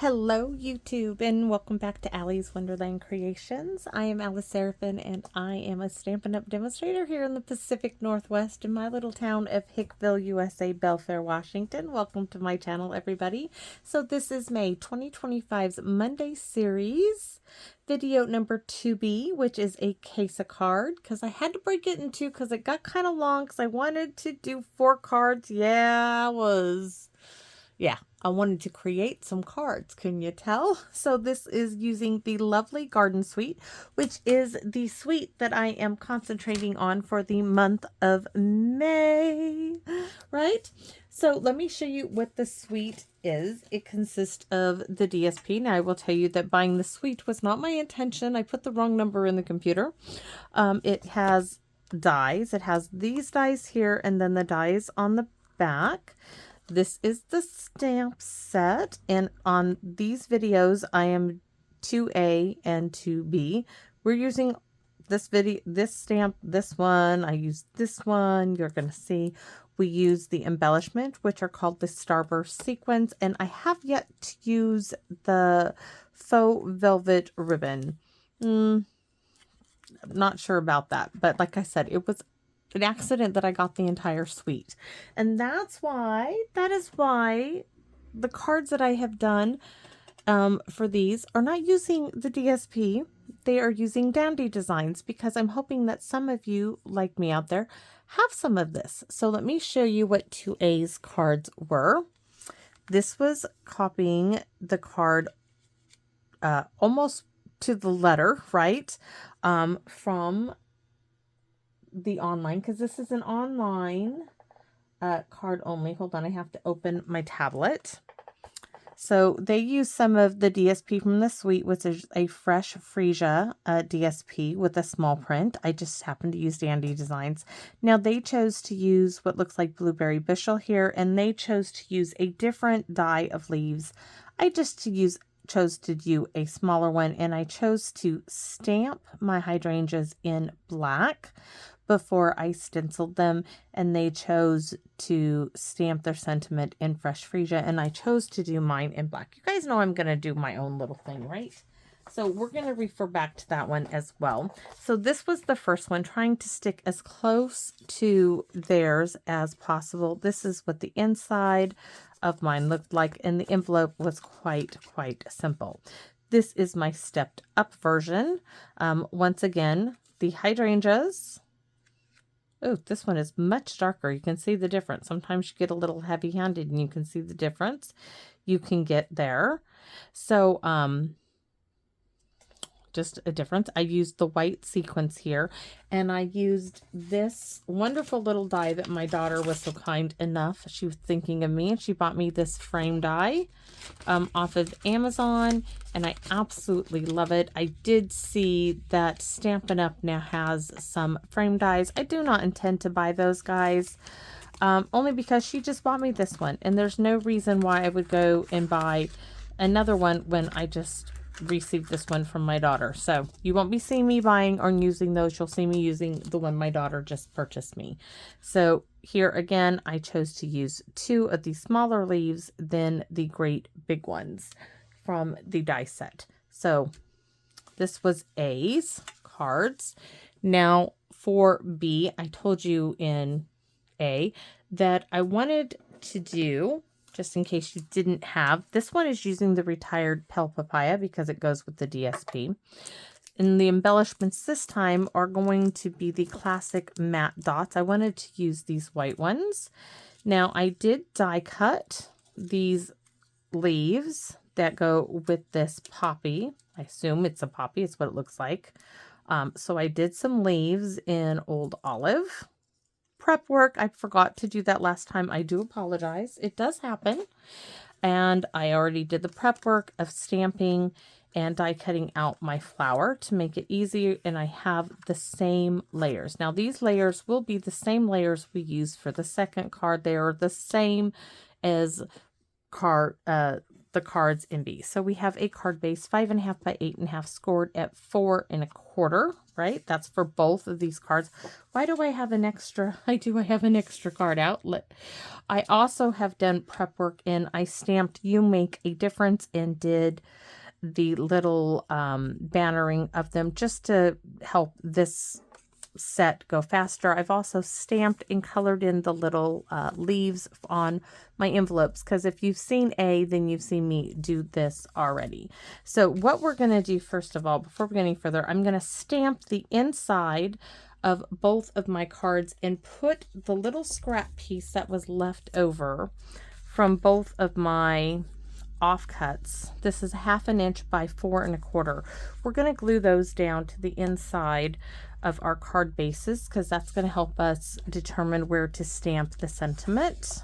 Hello YouTube and welcome back to Allie's Wonderland Creations. I am Alice Seraphin and I am a Stampin' Up! Demonstrator here in the Pacific Northwest in my little town of Hickville, USA, Belfair, Washington. Welcome to my channel, everybody. So this is May 2025's Monday series, video number 2B, which is a case of card, because I had to break it in two because it got kind of long because I wanted to do 4 cards. I wanted to create some cards, couldn't you tell? So this is using the lovely Garden Suite, which is the suite that I am concentrating on for the month of May, right? So let me show you what the suite is. It consists of the DSP. Now I will tell you that buying the suite was not my intention. I put the wrong number in the computer. It has dies. It has these dies here and then the dies on the back. This is the stamp set, and on these videos I am 2A and 2B. We're using this stamp, this one, I use this one, you're going to see. We use the embellishment, which are called the Starburst sequins, and I have yet to use the faux velvet ribbon. I'm not sure about that, but like I said, it was an accident that I got the entire suite. And that is why the cards that I have done for these are not using the DSP. They are using Dandy Designs because I'm hoping that some of you, like me out there, have some of this. So let me show you what 2A's cards were. This was copying the card almost to the letter, right? From the online, because this is an online card only. Hold on, I have to open my tablet. So they use some of the DSP from the suite, which is a fresh freesia DSP with a small print. I just happened to use Dandy Designs. Now they chose to use what looks like blueberry bushel here, and they chose to use a different die of leaves. I just chose to do a smaller one, and I chose to stamp my hydrangeas in black before I stenciled them, and they chose to stamp their sentiment in fresh freesia, and I chose to do mine in black. You guys know I'm going to do my own little thing, right? So we're going to refer back to that one as well. So this was the first one, trying to stick as close to theirs as possible. This is what the inside of mine looked like, and the envelope was quite simple. This is my stepped up version. Once again, the hydrangeas. Oh, this one is much darker. You can see the difference. Sometimes you get a little heavy-handed and you can see the difference you can get there. So, just a difference. I used the white sequins here, and I used this wonderful little die that my daughter was so kind enough. She was thinking of me, and she bought me this frame die off of Amazon, and I absolutely love it. I did see that Stampin' Up! Now has some frame dies. I do not intend to buy those, guys, only because she just bought me this one, and there's no reason why I would go and buy another one when I just received this one from my daughter. So you won't be seeing me buying or using those. You'll see me using the one my daughter just purchased me. So here again, I chose to use 2 of the smaller leaves than the great big ones from the die set. So this was A's cards. Now for B, I told you in A that I wanted to do, just in case you didn't have, this one is using the retired Pel Papaya because it goes with the DSP. And the embellishments this time are going to be the classic matte dots. I wanted to use these white ones. Now I did die cut these leaves that go with this poppy. I assume it's a poppy. It's what it looks like. So I did some leaves in Old Olive. Prep work, I forgot to do that last time. I do apologize. It does happen. And I already did the prep work of stamping and die cutting out my flower to make it easier, and I have the same layers. Now these layers will be the same layers we use for the second card. They are the same as card the cards in B. So we have a card base 5.5 by 8.5 scored at 4.25, right? That's for both of these cards. Why do I have an extra? I have an extra card outlet. I also have done prep work and I stamped "You Make a Difference" and did the little bannering of them just to help this set go faster. I've also stamped and colored in the little leaves on my envelopes, because if you've seen A, then you've seen me do this already. So what we're going to do first of all, before we go any further, I'm going to stamp the inside of both of my cards and put the little scrap piece that was left over from both of my offcuts. This is 1/2 inch by 4.25. We're going to glue those down to the inside of our card bases, because that's going to help us determine where to stamp the sentiment.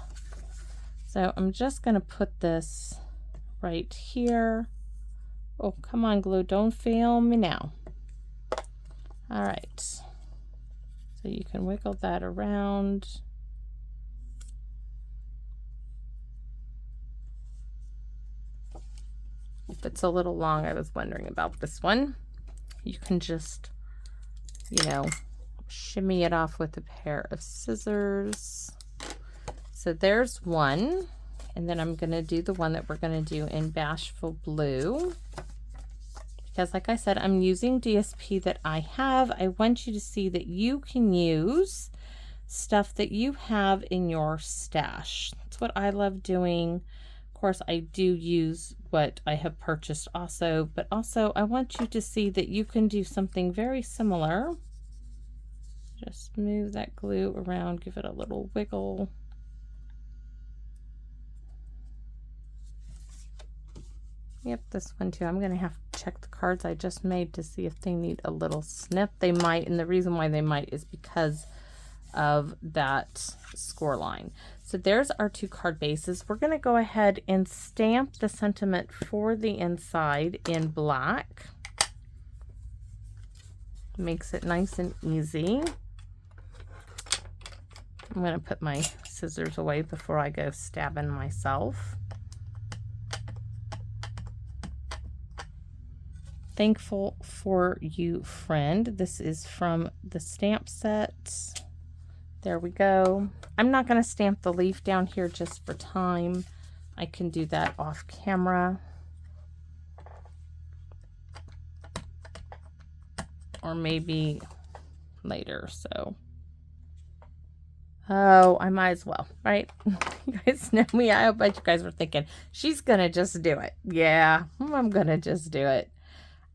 So I'm just going to put this right here. Oh, come on, glue, don't fail me now. All right, so you can wiggle that around. If it's a little long, I was wondering about this one. You can just, you know, shimmy it off with a pair of scissors. So there's one, and then I'm going to do the one that we're going to do in Bashful Blue, because like I said, I'm using DSP that I have. I want you to see that you can use stuff that you have in your stash. That's what I love doing. Of course, I do use what I have purchased also, but also I want you to see that you can do something very similar. Just move that glue around, give it a little wiggle. Yep, this one too. I'm going to have to check the cards I just made to see if they need a little snip. They might, and the reason why they might is because of that score line. So there's our 2 card bases. We're going to go ahead and stamp the sentiment for the inside in black. Makes it nice and easy. I'm going to put my scissors away before I go stabbing myself. Thankful for You, Friend. This is from the stamp set. There we go. I'm not going to stamp the leaf down here just for time. I can do that off camera. Or maybe later, so. Oh, I might as well, right? You guys know me. I bet you guys were thinking, she's going to just do it. Yeah, I'm going to just do it.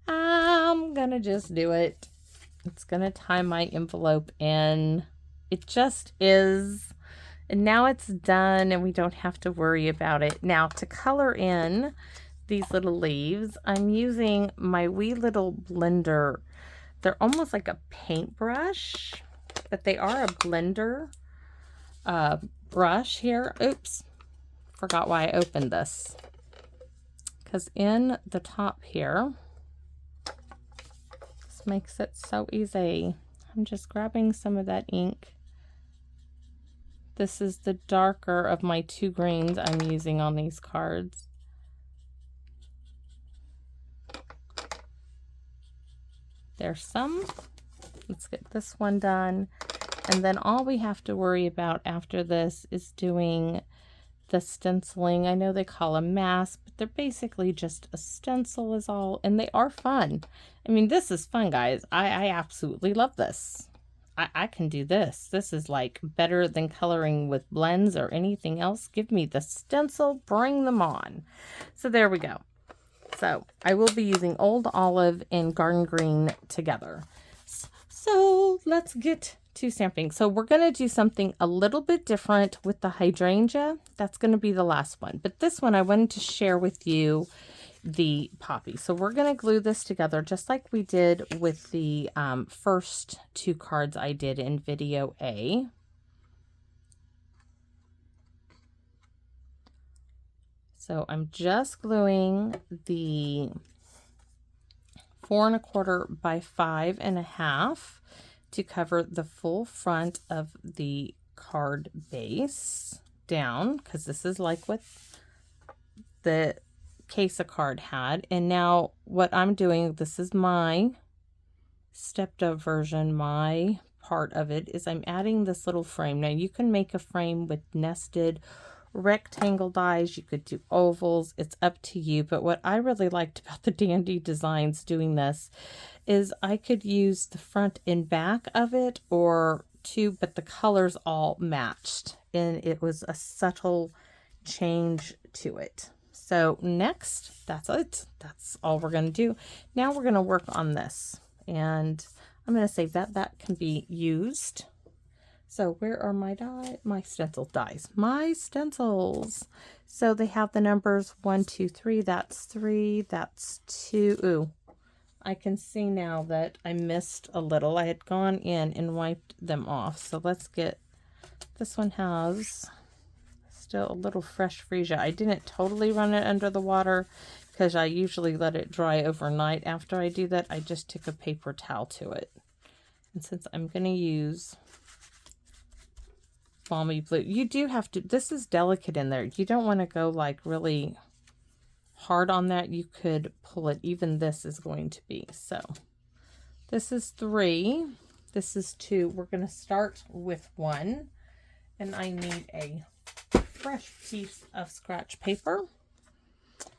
I'm going to just do it. It's going to tie my envelope in. It just is. And now it's done and we don't have to worry about it. Now to color in these little leaves, I'm using my wee little blender. They're almost like a paintbrush, but they are a blender brush here. Oops, forgot why I opened this. Because in the top here, this makes it so easy. I'm just grabbing some of that ink. This is the darker of my 2 greens I'm using on these cards. There's some. Let's get this one done. And then all we have to worry about after this is doing the stenciling. I know they call them masks, but they're basically just a stencil is all, and they are fun. I mean, this is fun, guys. I absolutely love this. I can do this. This is like better than coloring with blends or anything else. Give me the stencil, bring them on. So there we go. So I will be using Old Olive and Garden Green together. So let's get to stamping. So we're going to do something a little bit different with the hydrangea. That's going to be the last one. But this one I wanted to share with you the poppy. So we're going to glue this together just like we did with the first 2 cards I did in video A. So I'm just gluing the 4.25 by 5.5 to cover the full front of the card base down, because this is like what the case a card had. And now what I'm doing, this is my stepped up version, my part of it, is I'm adding this little frame. Now you can make a frame with nested rectangle dies, you could do ovals, it's up to you. But what I really liked about the Dandy Designs doing this is I could use the front and back of it or two, but the colors all matched and it was a subtle change to it. So next, that's it. That's all we're going to do. Now we're going to work on this, and I'm going to save that. That can be used. So where are my my stencil dies? My stencils. So they have the numbers 1, 2, 3. That's 3. That's 2. Ooh, I can see now that I missed a little. I had gone in and wiped them off. So let's get, this one has still a little fresh freesia. I didn't totally run it under the water because I usually let it dry overnight. After I do that, I just took a paper towel to it. And since I'm going to use balmy blue, you do have to, this is delicate in there. You don't want to go like really hard on that. You could pull it. Even this is going to be. So this is 3. This is 2. We're going to start with 1. And I need a fresh piece of scratch paper.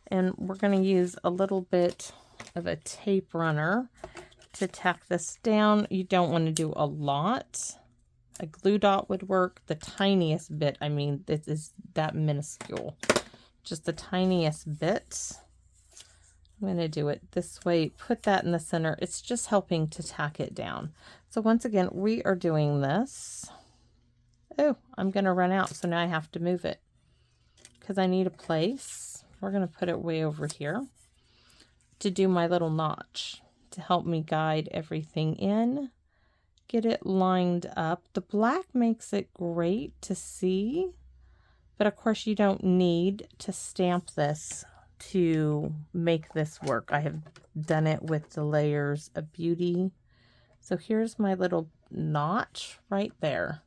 And we're going to use a little bit of a tape runner to tack this down. You don't want to do a lot. A glue dot would work. The tiniest bit, I mean, this is that minuscule. Just the tiniest bit. I'm going to do it this way. Put that in the center. It's just helping to tack it down. So once again, we are doing this. Oh, I'm going to run out. So now I have to move it because I need a place. We're going to put it way over here to do my little notch to help me guide everything in. Get it lined up. The black makes it great to see, but of course you don't need to stamp this to make this work. I have done it with the Layers of Beauty. So here's my little notch right there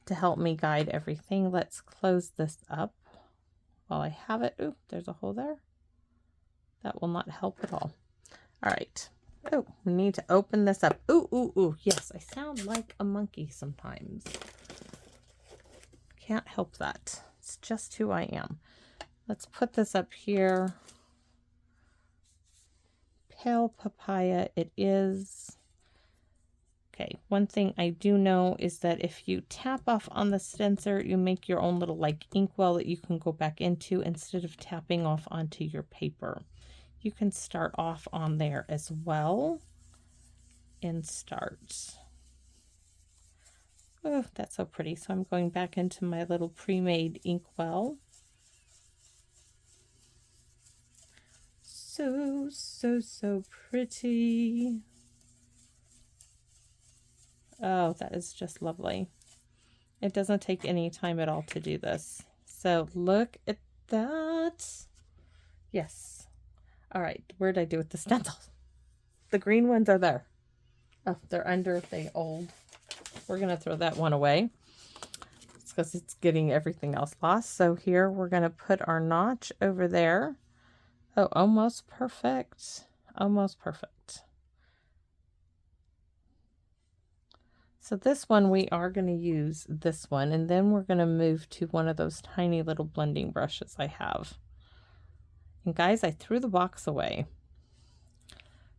to help me guide everything. Let's close this up while I have it. Ooh, there's a hole there. That will not help at all. All right. Oh, we need to open this up. Ooh, ooh, ooh. Yes, I sound like a monkey sometimes. Can't help that. It's just who I am. Let's put this up here. Pale papaya it is. Okay, one thing I do know is that if you tap off on the stencil, you make your own little like inkwell that you can go back into instead of tapping off onto your paper. You can start off on there as well and start. Oh, that's so pretty. So I'm going back into my little pre-made inkwell. So, so, so pretty. Oh, that is just lovely. It doesn't take any time at all to do this. So look at that. Yes. All right, where did I do with the stencils? The green ones are there. Oh, they're under the old. We're going to throw that one away. It's because it's getting everything else lost. So here we're going to put our notch over there. Oh, almost perfect. Almost perfect. So this one, we are going to use this one. And then we're going to move to one of those tiny little blending brushes I have. And guys, I threw the box away.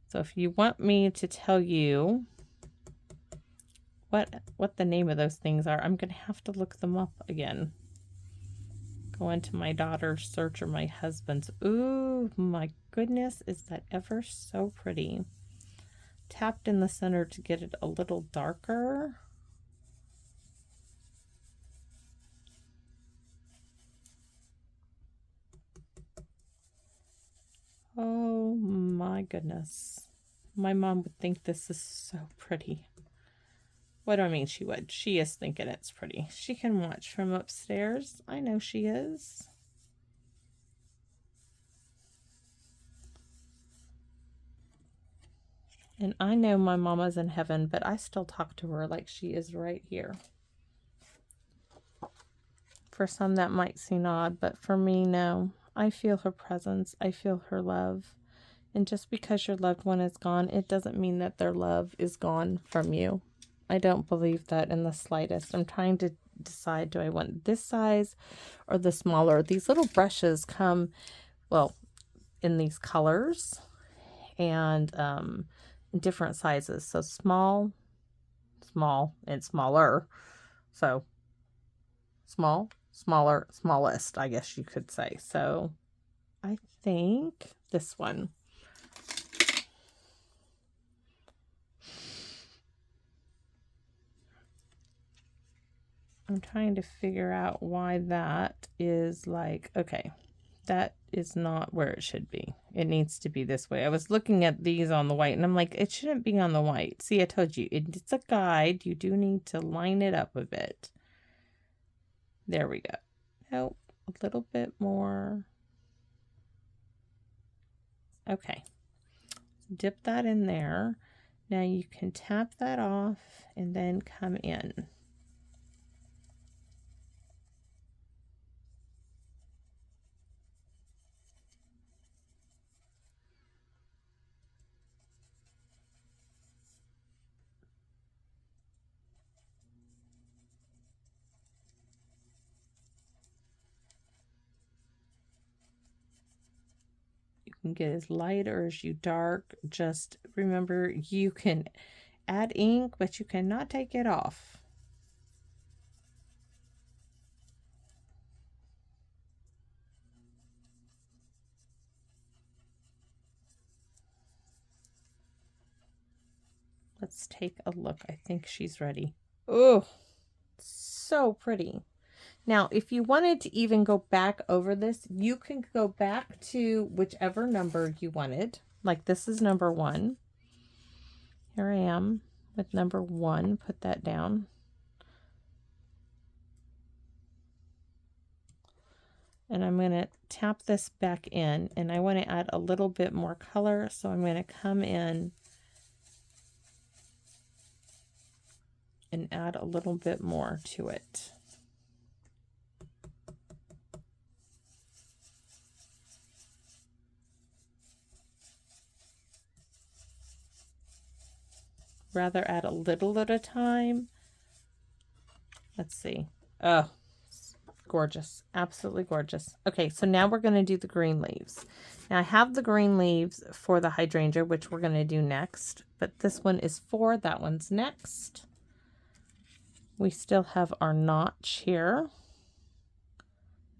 So if you want me to tell you what the name of those things are, I'm going to have to look them up again. Go into my daughter's search or my husband's. Ooh, my goodness, is that ever so pretty. Tapped in the center to get it a little darker. Oh my goodness. My mom would think this is so pretty. What do I mean she would? She is thinking it's pretty. She can watch from upstairs. I know she is. And I know my mama's in heaven, but I still talk to her like she is right here. For some that might seem odd, but for me, no. I feel her presence. I feel her love. And just because your loved one is gone, it doesn't mean that their love is gone from you. I don't believe that in the slightest. I'm trying to decide, do I want this size or the smaller? These little brushes come, well, in these colors and in different sizes. So small, small, and smaller. So small, smaller, smallest, I guess you could say. So I think this one. I'm trying to figure out why that is like, okay, that is not where it should be. It needs to be this way. I was looking at these on the white and I'm like, it shouldn't be on the white. See, I told you, it's a guide. You do need to line it up a bit. There we go. Nope, a little bit more. Okay, dip that in there. Now you can tap that off and then come in. You can get as light or as you dark. Just remember, you can add ink, but you cannot take it off. Let's take a look. I think she's ready. Oh, so pretty. Now, if you wanted to even go back over this, you can go back to whichever number you wanted. Like this is number 1. Here I am with number 1. Put that down. And I'm going to tap this back in, and I want to add a little bit more color. So I'm going to come in and add a little bit more to it. Rather add a little at a time. Let's see. Oh, gorgeous. Absolutely gorgeous. Okay, so now we're going to do the green leaves. Now I have the green leaves for the hydrangea, which we're going to do next, but this one is 4. That one's next. We still have our notch here.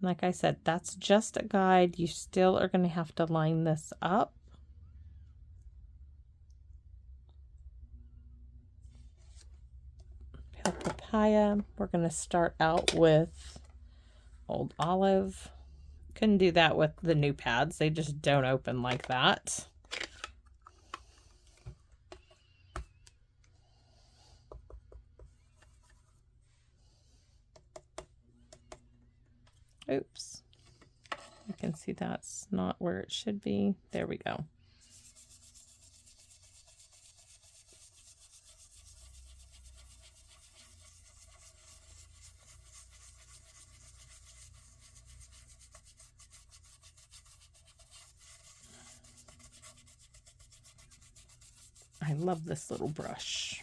Like I said, that's just a guide. You still are going to have to line this up. Pale papaya. We're going to start out with old olive. Couldn't do that with the new pads. They just don't open like that. Oops. You can see that's not where it should be. There we go. I love this little brush.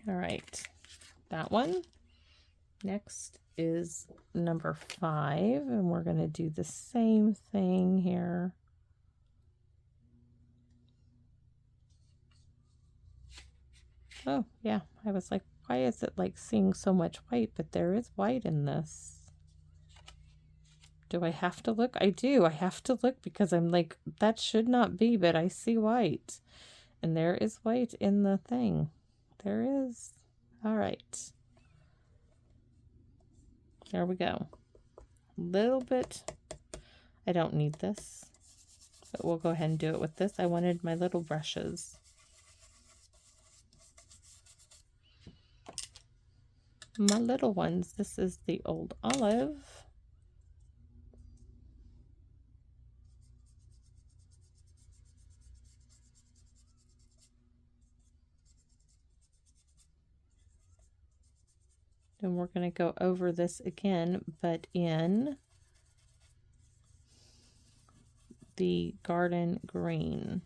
All right, that one. Next is number 5, and we're going to do the same thing here. Oh, yeah, I was like, why is it like seeing so much white? But there is white in this. Do I have to look? I do. I have to look because I'm like, that should not be, but I see white. And there is white in the thing. There is. All right. There we go. A little bit. I don't need this, but we'll go ahead and do it with this. I wanted my little brushes. My little ones. This is the old olive. Then we're going to go over this again, but in the garden green.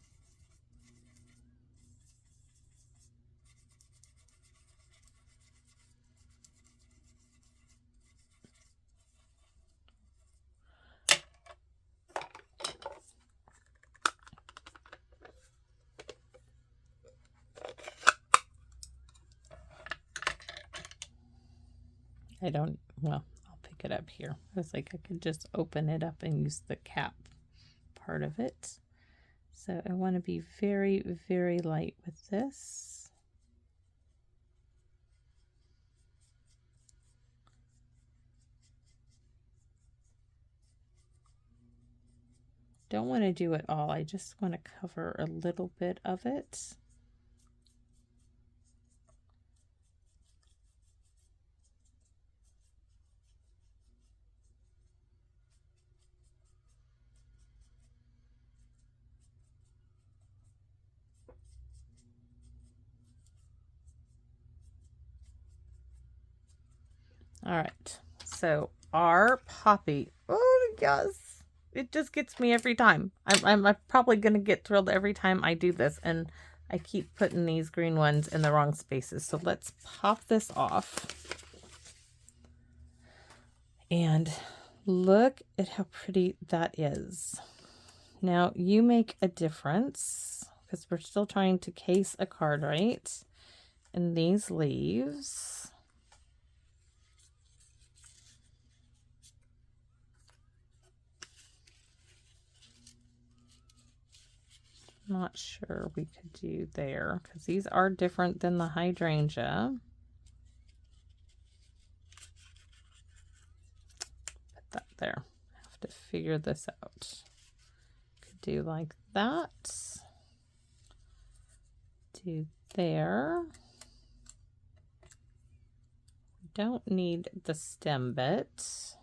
Well, I'll pick it up here. I was like, I could just open it up and use the cap part of it. So I want to be very, very light with this. Don't want to do it all. I just want to cover a little bit of it. All right, so our poppy, oh yes, it just gets me every time. I'm probably gonna get thrilled every time I do this, and I keep putting these green ones in the wrong spaces. So let's pop this off. And look at how pretty that is. Now you make a difference, because we're still trying to case a card, right? And these leaves. Not sure we could do there, because these are different than the hydrangea. Put that there. Have to figure this out. Could do like that. Do there. Don't need the stem bit.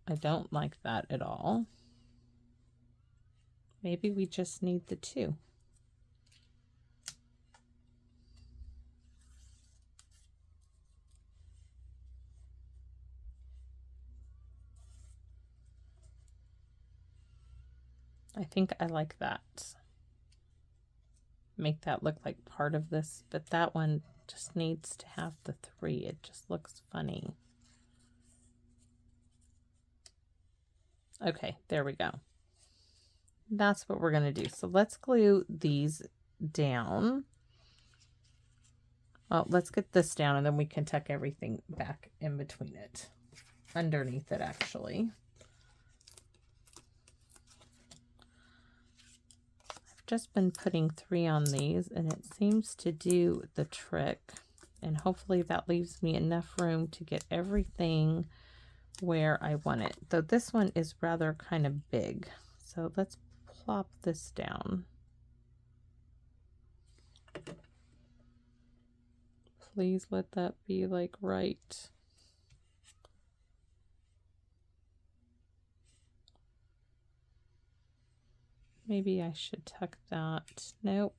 I don't like that at all. Maybe we just need the two. I think I like that. Make that look like part of this, but that one just needs to have the three. It just looks funny. Okay, there we go. That's what we're going to do. So let's glue these down. Well, let's get this down, and then we can tuck everything back in between it. Underneath it, actually. I've just been putting 3 on these, and it seems to do the trick. And hopefully that leaves me enough room to get everything where I want it. Though this one is rather kind of big. So let's plop this down. Please let that be like right. Maybe I should tuck that. Nope.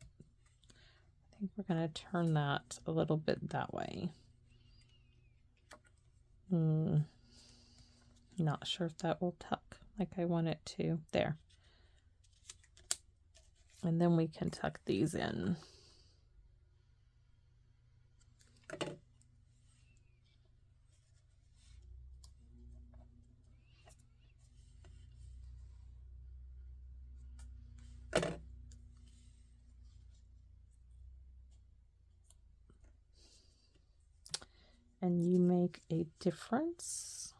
I think we're going to turn that a little bit that way. Not sure if that will tuck like I want it to. There. And then we can tuck these in. And you make a difference.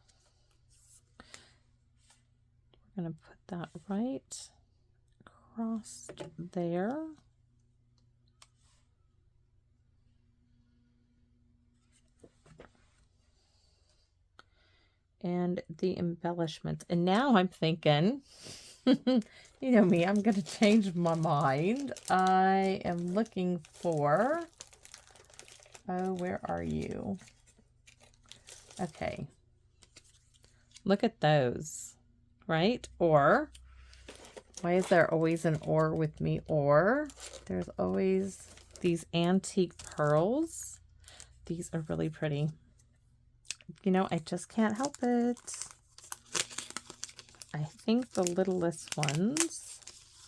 We're going to put that right across there. And the embellishments. And now I'm thinking, you know me, I'm going to change my mind. I am looking for, oh, where are you? Okay. Look at those, right? Or, why is there always an or with me? Or, there's always these antique pearls. These are really pretty. You know, I just can't help it. I think the littlest ones,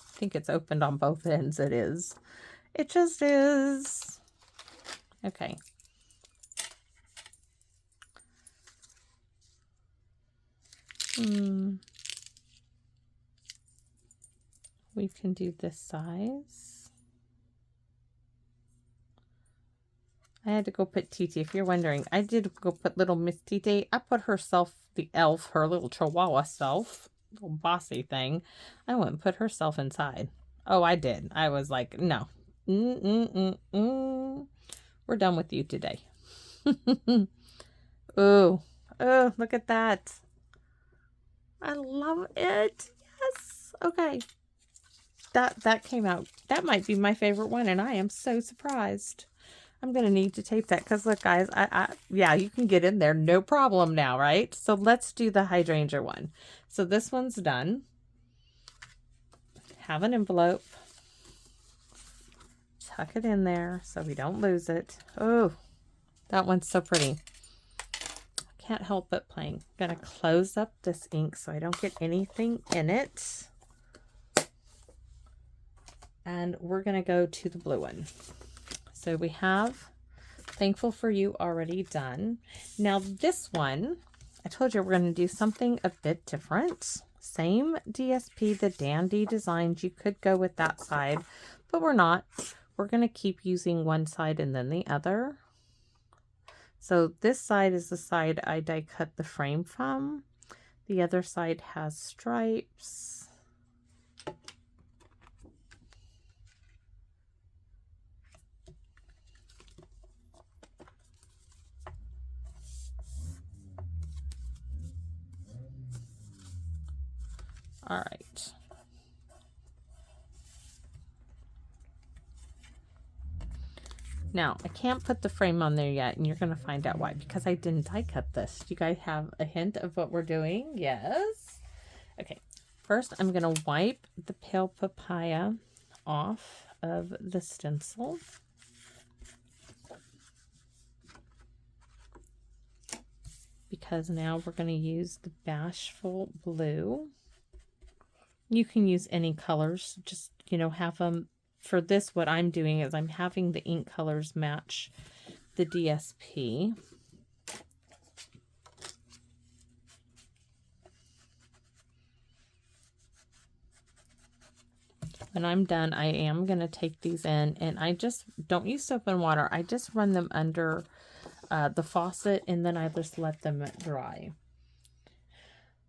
I think it's opened on both ends. It is. It just is. Okay. We can do this size. I had to go put TT. If you're wondering, I did go put little Miss TT. I put herself, the elf, her little chihuahua self, little bossy thing. I went and put herself inside. Oh, I did. I was like, no. We're done with you today. Ooh. Oh, look at that. I love it. Yes. Okay. That came out. That might be my favorite one, and I am so surprised. I'm going to need to tape that because look, guys, yeah, you can get in there. No problem now, right? So let's do the hydrangea one. So this one's done. Have an envelope. Tuck it in there so we don't lose it. Oh, that one's so pretty. Can't help but playing. I'm going to close up this ink so I don't get anything in it. And we're going to go to the blue one. So we have Thankful for You already done. Now this one, I told you we're going to do something a bit different. Same DSP, the Dandy Designs. You could go with that side, but we're not. We're going to keep using one side and then the other. So this side is the side I die cut the frame from. The other side has stripes. All right. Now, I can't put the frame on there yet, and you're going to find out why, because I didn't die cut this. Do you guys have a hint of what we're doing? Yes. Okay. First, I'm going to wipe the pale papaya off of the stencil. Because now we're going to use the Bashful Blue. You can use any colors, just, you know, have them. For this, what I'm doing is I'm having the ink colors match the DSP. When I'm done, I am going to take these in, and I just don't use soap and water. I just run them under the faucet, and then I just let them dry.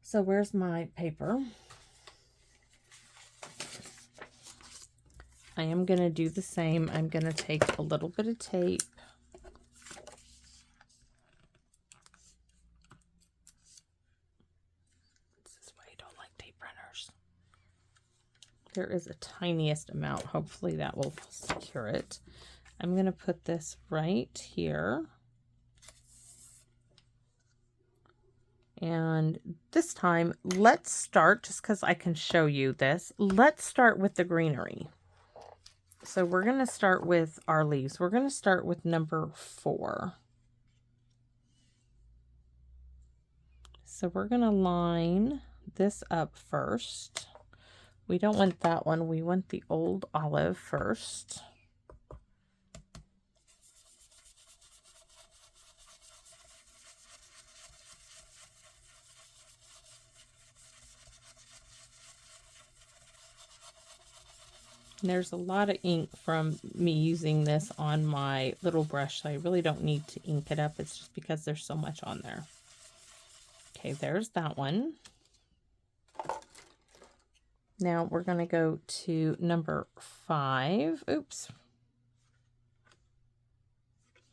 So where's my paper? I am going to do the same. I'm going to take a little bit of tape. This is why you don't like tape runners. There is a tiniest amount. Hopefully that will secure it. I'm going to put this right here. And this time, let's start, just because I can show you this, let's start with the greenery. So we're going to start with our leaves. We're going to start with number 4. So we're going to line this up first. We don't want that one. We want the old olive first. There's a lot of ink from me using this on my little brush, so I really don't need to ink it up. It's just because there's so much on there. Okay, there's that one. Now we're going to go to number 5. Oops.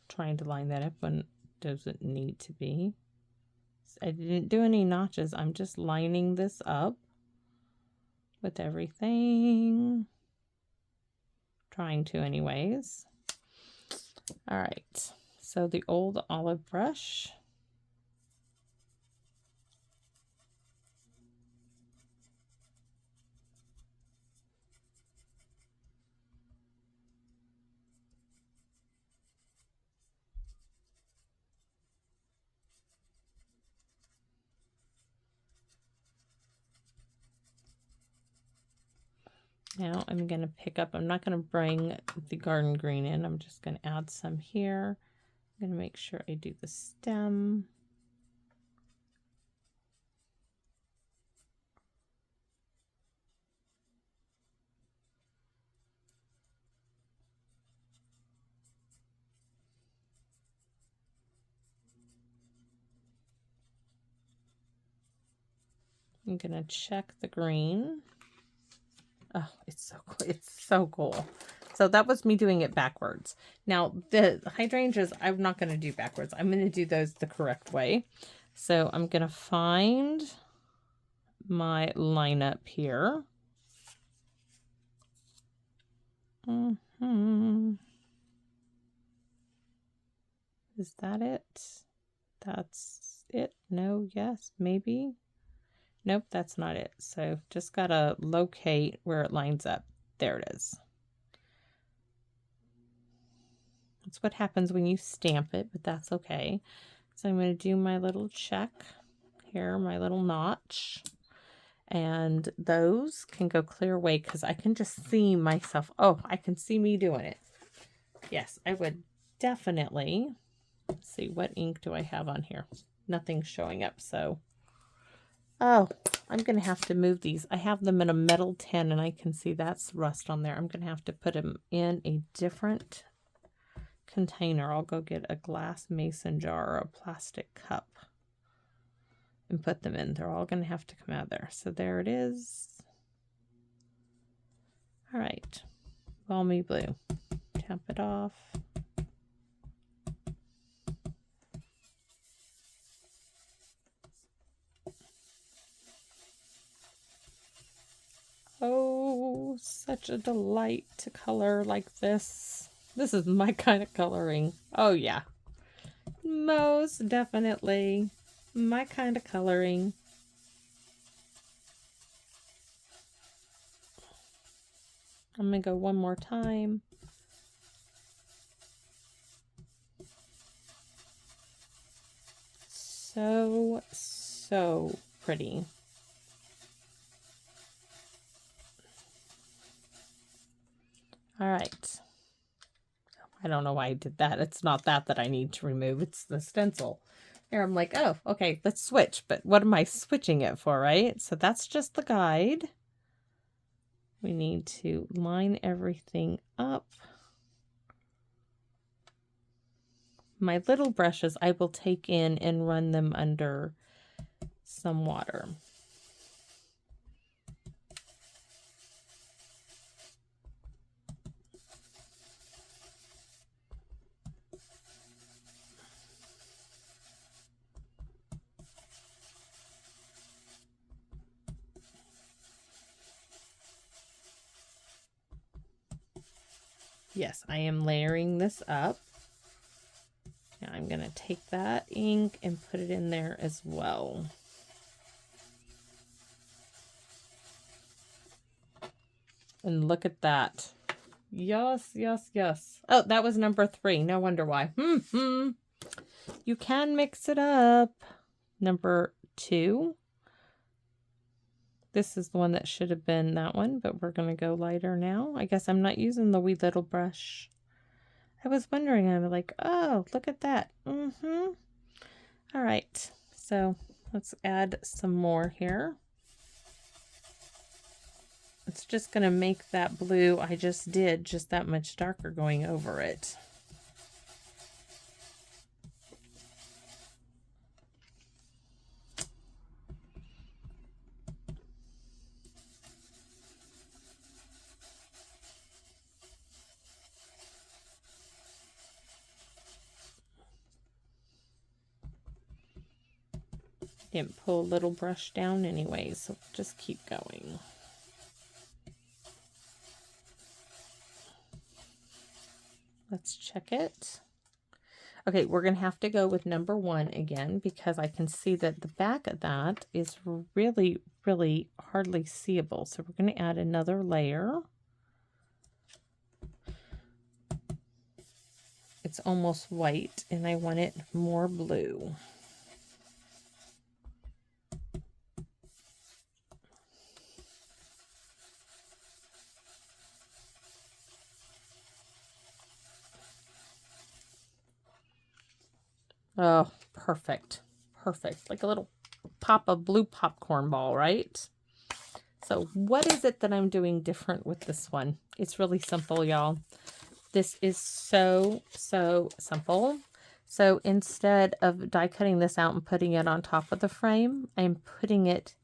Trying to line that up when it doesn't need to be. I didn't do any notches. I'm just lining this up with everything. Trying to anyways. All right, so the old olive brush. Now I'm going to pick up, I'm not going to bring the garden green in. I'm just going to add some here. I'm going to make sure I do the stem. I'm going to check the green. Oh, it's so cool. So that was me doing it backwards. Now the hydrangeas, I'm not going to do backwards. I'm going to do those the correct way. So I'm going to find my lineup here. Is that it? That's it? No, yes, maybe. Nope, that's not it. So just gotta locate where it lines up. There it is. That's what happens when you stamp it, but that's okay. So I'm going to do my little check here, my little notch. And those can go clear away because I can just see myself. Oh, I can see me doing it. Yes, I would definitely. Let's see, what ink do I have on here? Nothing's showing up, so. Oh, I'm going to have to move these. I have them in a metal tin, and I can see that's rust on there. I'm going to have to put them in a different container. I'll go get a glass mason jar or a plastic cup and put them in. They're all going to have to come out there. So there it is. All right, balmy blue. Tap it off. Oh, such a delight to color like this. This is my kind of coloring. Oh yeah, most definitely my kind of coloring. I'm gonna go one more time. So pretty. All right. I don't know why I did that. It's not that I need to remove. It's the stencil. Here I'm like, oh, okay, let's switch. But what am I switching it for, right? So that's just the guide. We need to line everything up. My little brushes, I will take in and run them under some water. Yes, I am layering this up. Now I'm going to take that ink and put it in there as well. And look at that. Yes, yes, yes. Oh, that was number 3. No wonder why. You can mix it up. Number 2. This is the one that should have been that one, but we're going to go lighter now. I guess I'm not using the wee little brush. I was wondering, I'm like, oh, look at that. All right, so let's add some more here. It's just going to make that blue I just did just that much darker going over it. Didn't pull a little brush down anyway, so just keep going. Let's check it. Okay, we're going to have to go with number 1 again because I can see that the back of that is really, really hardly seeable. So we're going to add another layer. It's almost white and I want it more blue. Oh, perfect. Perfect. Like a little pop of blue popcorn ball, right? So what is it that I'm doing different with this one? It's really simple, y'all. This is so simple. So instead of die cutting this out and putting it on top of the frame, I'm putting it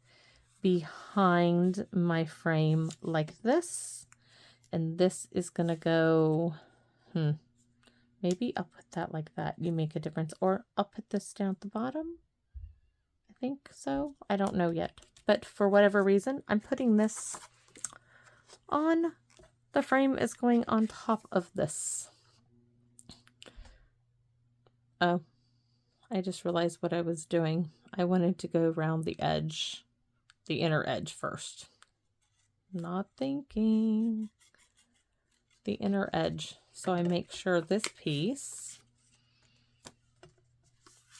behind my frame like this. And this is going to go, maybe I'll put that like that. You make a difference. Or I'll put this down at the bottom. I think so. I don't know yet. But for whatever reason, I'm putting this on. The frame is going on top of this. Oh, I just realized what I was doing. I wanted to go around the edge, the inner edge first. Not thinking. The inner edge. So I make sure this piece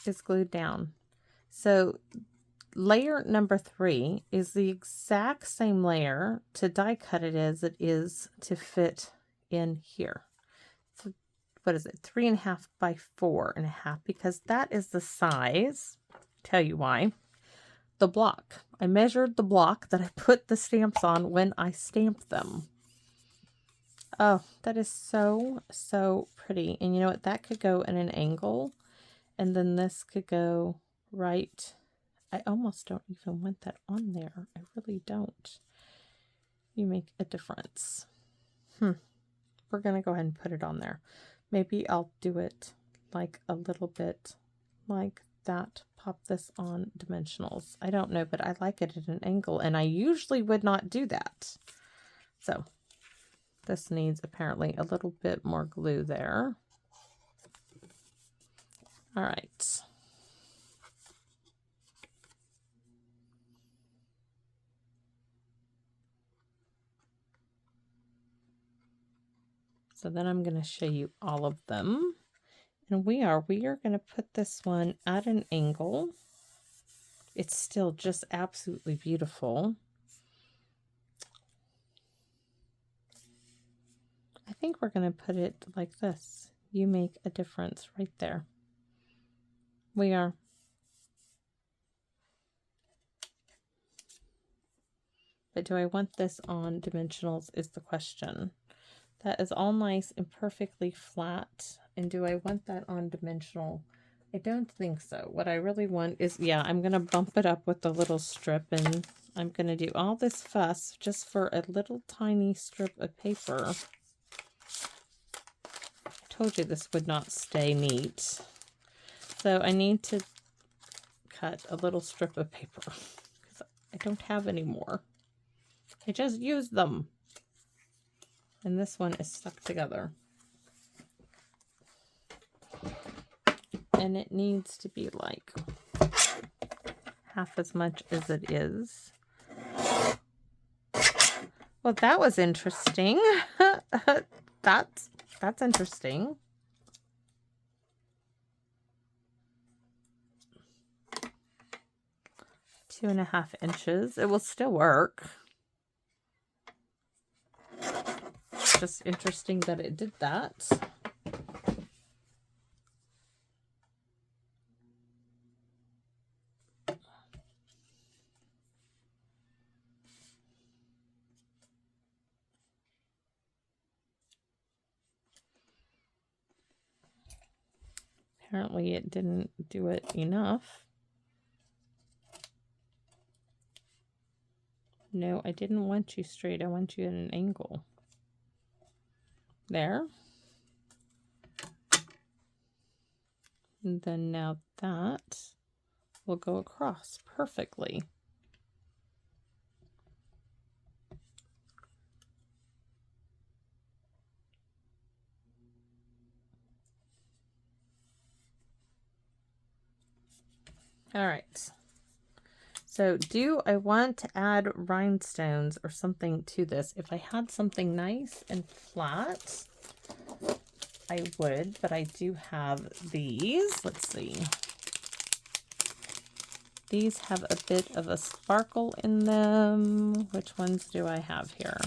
is glued down. So layer number 3 is the exact same layer to die cut it as it is to fit in here. So what is it? 3.5 by 4.5, because that is the size. Tell you why. The block. I measured the block that I put the stamps on when I stamped them. Oh, that is so pretty. And you know what? That could go in an angle, and then this could go right. I almost don't even want that on there. I really don't. You make a difference. We're going to go ahead and put it on there. Maybe I'll do it like a little bit like that. Pop this on dimensionals. I don't know, but I like it at an angle, and I usually would not do that. So this needs apparently a little bit more glue there. All right. So then I'm going to show you all of them. And we are going to put this one at an angle. It's still just absolutely beautiful. I think we're going to put it like this. You make a difference right there. We are. But do I want this on dimensionals is the question. That is all nice and perfectly flat. And do I want that on dimensional? I don't think so. What I really want is, yeah, I'm going to bump it up with the little strip, and I'm going to do all this fuss just for a little tiny strip of paper. I told you this would not stay neat. So I need to cut a little strip of paper because I don't have any more. I just used them. And this one is stuck together. And it needs to be like half as much as it is. Well, that was interesting. That's interesting. Two and a half inches. It will still work. Just interesting that it did that. Apparently it didn't do it enough. No, I didn't want you straight. I want you at an angle. There. And then now that will go across perfectly. All right. So do I want to add rhinestones or something to this? If I had something nice and flat, I would, but I do have these. Let's see. These have a bit of a sparkle in them. Which ones do I have here?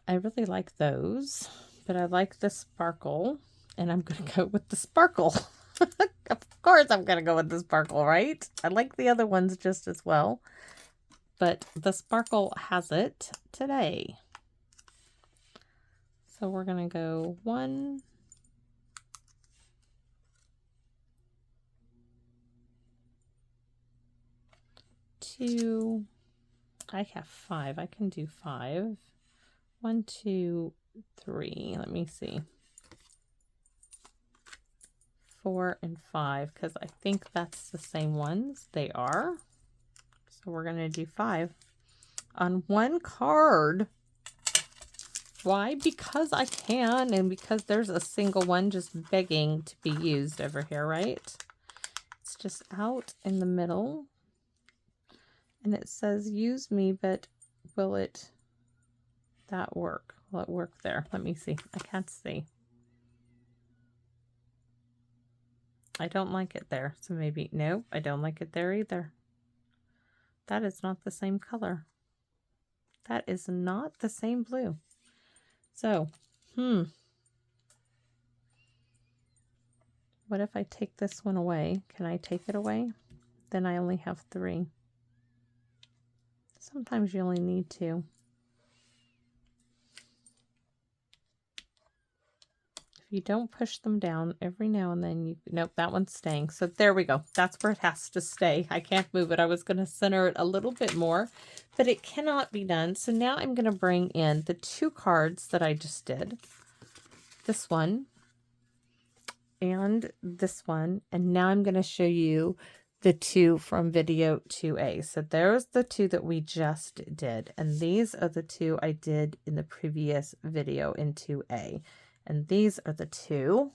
I really like those, but I like the sparkle, and I'm going to go with the sparkle. Of course I'm going to go with the sparkle, right? I like the other ones just as well, but the sparkle has it today. So we're going to go 1, 2, I have 5. I can do 5. 1, 2, 3. Let me see. 4 and 5, because I think that's the same ones. They are. So we're going to do 5 on one card. Why? Because I can, and because there's a single one just begging to be used over here, right? It's just out in the middle. And it says use me, but will that work? Will it work there? Let me see. I can't see. I don't like it there. So maybe, no, I don't like it there either. That is not the same color. That is not the same blue. So, what if I take this one away? Can I take it away? Then I only have 3. Sometimes you only need 2. If you don't push them down every now and then, nope, that one's staying. So there we go. That's where it has to stay. I can't move it. I was going to center it a little bit more, but it cannot be done. So now I'm going to bring in the 2 cards that I just did. This one and this one. And now I'm going to show you the 2 from video 2A. So there's the 2 that we just did. And these are the 2 I did in the previous video in 2A. And these are the 2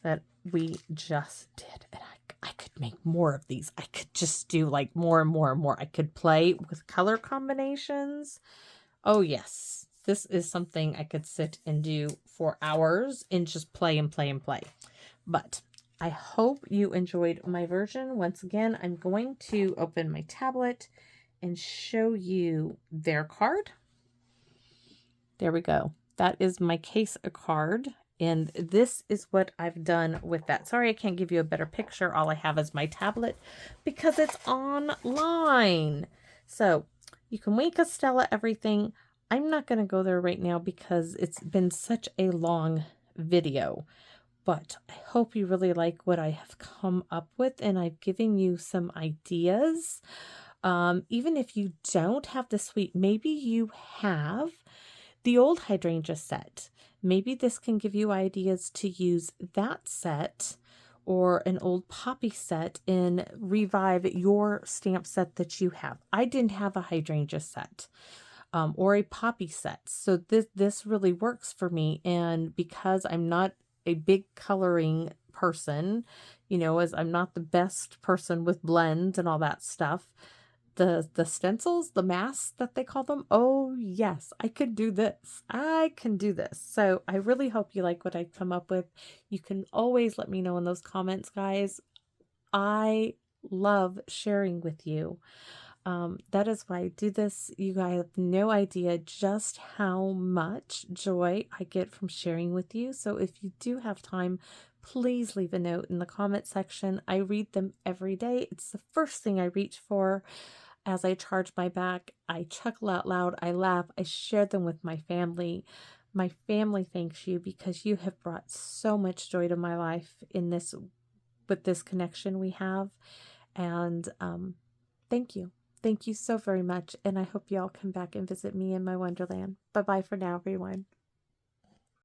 that we just did. And I could make more of these. I could just do like more and more and more. I could play with color combinations. Oh yes, this is something I could sit and do for hours and just play and play and play. But I hope you enjoyed my version. Once again, I'm going to open my tablet and show you their card. There we go. That is my case card, and this is what I've done with that. Sorry, I can't give you a better picture. All I have is my tablet because it's online. So you can wink a Stella everything. I'm not going to go there right now because it's been such a long video, but I hope you really like what I have come up with, and I've given you some ideas. Even if you don't have the suite, maybe you have the old hydrangea set. Maybe this can give you ideas to use that set or an old poppy set and revive your stamp set that you have. I didn't have a hydrangea set or a poppy set. So this really works for me. And because I'm not a big coloring person, you know, as I'm not the best person with blends and all that stuff, the stencils, the masks that they call them. Oh yes, I could do this. I can do this. So I really hope you like what I come up with. You can always let me know in those comments, guys. I love sharing with you. That is why I do this. You guys have no idea just how much joy I get from sharing with you. So if you do have time, please leave a note in the comment section. I read them every day. It's the first thing I reach for. As I charge my back, I chuckle out loud, I laugh, I share them with my family. My family thanks you because you have brought so much joy to my life in this, with this connection we have. And thank you. Thank you so very much. And I hope you all come back and visit me in my wonderland. Bye-bye for now, everyone.